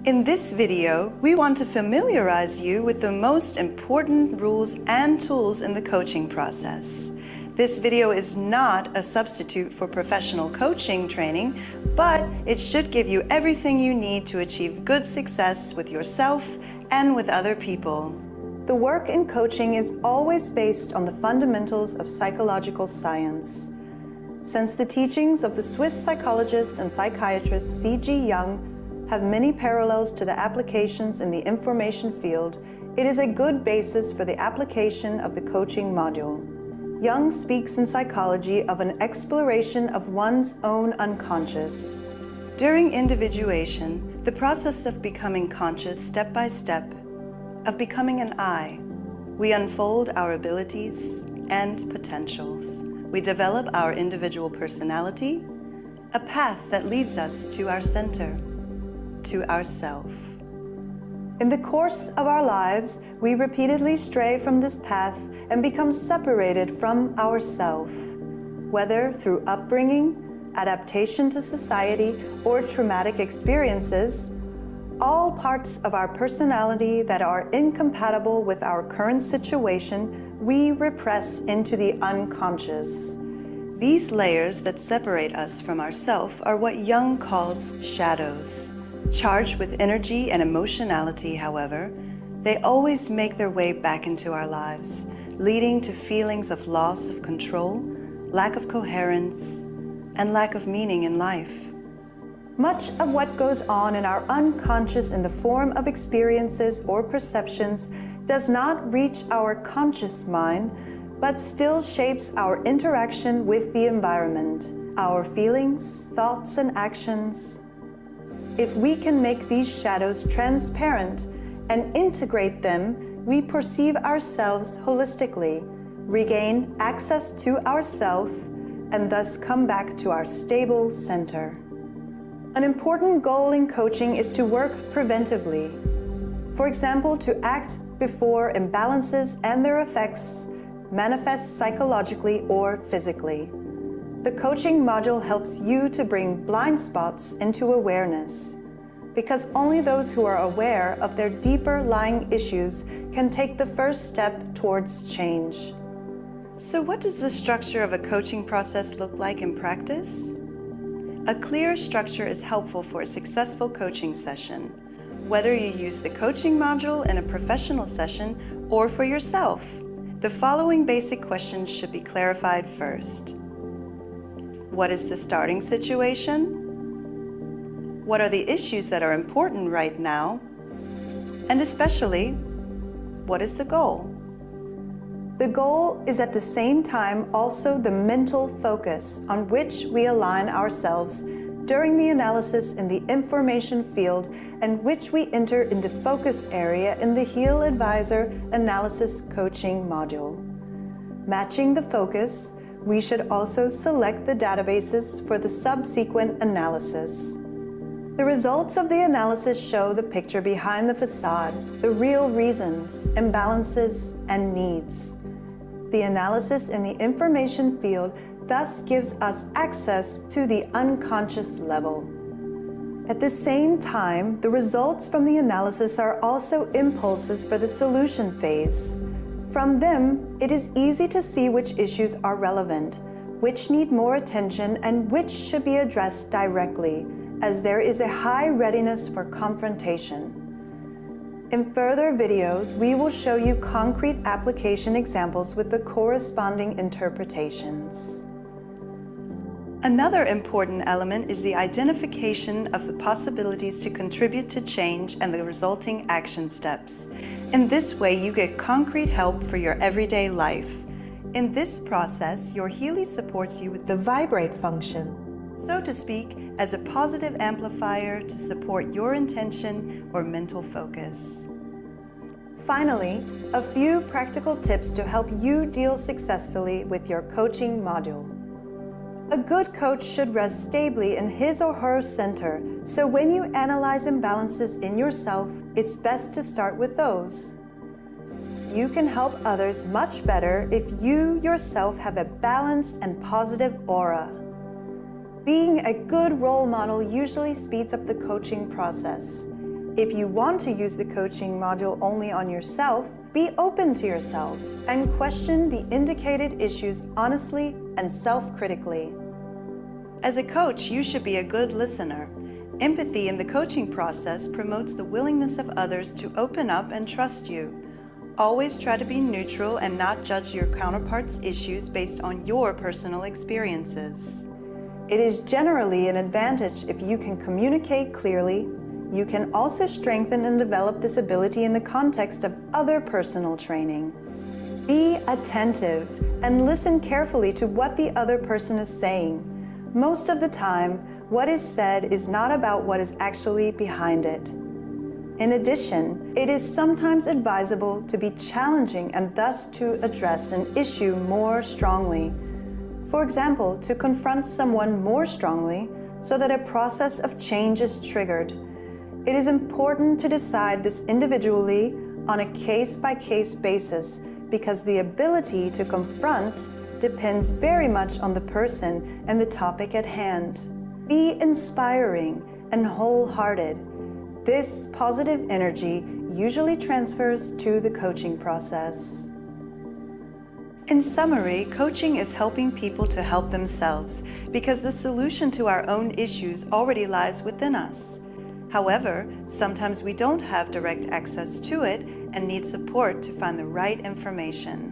In this video, we want to familiarize you with the most important rules and tools in the coaching process. This video is not a substitute for professional coaching training, but it should give you everything you need to achieve good success with yourself and with other people. The work in coaching is always based on the fundamentals of psychological science. Since the teachings of the Swiss psychologist and psychiatrist C.G. Jung have many parallels to the applications in the information field, it is a good basis for the application of the coaching module. Jung speaks in psychology of an exploration of one's own unconscious. During individuation, the process of becoming conscious step by step, of becoming an I, we unfold our abilities and potentials. We develop our individual personality, a path that leads us to our center, to ourself. In the course of our lives, we repeatedly stray from this path and become separated from ourself, whether through upbringing, adaptation to society, or traumatic experiences. All parts of our personality that are incompatible with our current situation, we repress into the unconscious. These layers that separate us from ourself are what Jung calls shadows. Charged with energy and emotionality, however, they always make their way back into our lives, leading to feelings of loss of control, lack of coherence, and lack of meaning in life. Much of what goes on in our unconscious in the form of experiences or perceptions does not reach our conscious mind, but still shapes our interaction with the environment, our feelings, thoughts, and actions. If we can make these shadows transparent and integrate them, we perceive ourselves holistically, regain access to ourself, and thus come back to our stable center. An important goal in coaching is to work preventively. For example, to act before imbalances and their effects manifest psychologically or physically. The coaching module helps you to bring blind spots into awareness, because only those who are aware of their deeper lying issues can take the first step towards change. So what does the structure of a coaching process look like in practice? A clear structure is helpful for a successful coaching session, whether you use the coaching module in a professional session or for yourself. The following basic questions should be clarified first. What is the starting situation? What are the issues that are important right now? And especially, what is the goal? The goal is at the same time also the mental focus on which we align ourselves during the analysis in the information field and which we enter in the focus area in the HealAdvisor Analyse Coaching Module. Matching the focus, we should also select the databases for the subsequent analysis. The results of the analysis show the picture behind the facade, the real reasons, imbalances, and needs. The analysis in the information field thus gives us access to the unconscious level. At the same time, the results from the analysis are also impulses for the solution phase. From them, it is easy to see which issues are relevant, which need more attention, and which should be addressed directly, as there is a high readiness for confrontation. In further videos, we will show you concrete application examples with the corresponding interpretations. Another important element is the identification of the possibilities to contribute to change and the resulting action steps. In this way, you get concrete help for your everyday life. In this process, your Healy supports you with the vibrate function, so to speak, as a positive amplifier to support your intention or mental focus. Finally, a few practical tips to help you deal successfully with your coaching module. A good coach should rest stably in his or her center, so when you analyze imbalances in yourself, it's best to start with those. You can help others much better if you yourself have a balanced and positive aura. Being a good role model usually speeds up the coaching process. If you want to use the coaching module only on yourself, be open to yourself and question the indicated issues honestly and self-critically. As a coach, you should be a good listener. Empathy in the coaching process promotes the willingness of others to open up and trust you. Always try to be neutral and not judge your counterpart's issues based on your personal experiences. It is generally an advantage if you can communicate clearly. You can also strengthen and develop this ability in the context of other personal training. Be attentive and listen carefully to what the other person is saying. Most of the time, what is said is not about what is actually behind it. In addition, it is sometimes advisable to be challenging and thus to address an issue more strongly. For example, to confront someone more strongly so that a process of change is triggered. It is important to decide this individually on a case-by-case basis because the ability to confront depends very much on the person and the topic at hand. Be inspiring and wholehearted. This positive energy usually transfers to the coaching process. In summary, coaching is helping people to help themselves because the solution to our own issues already lies within us. However, sometimes we don't have direct access to it and need support to find the right information.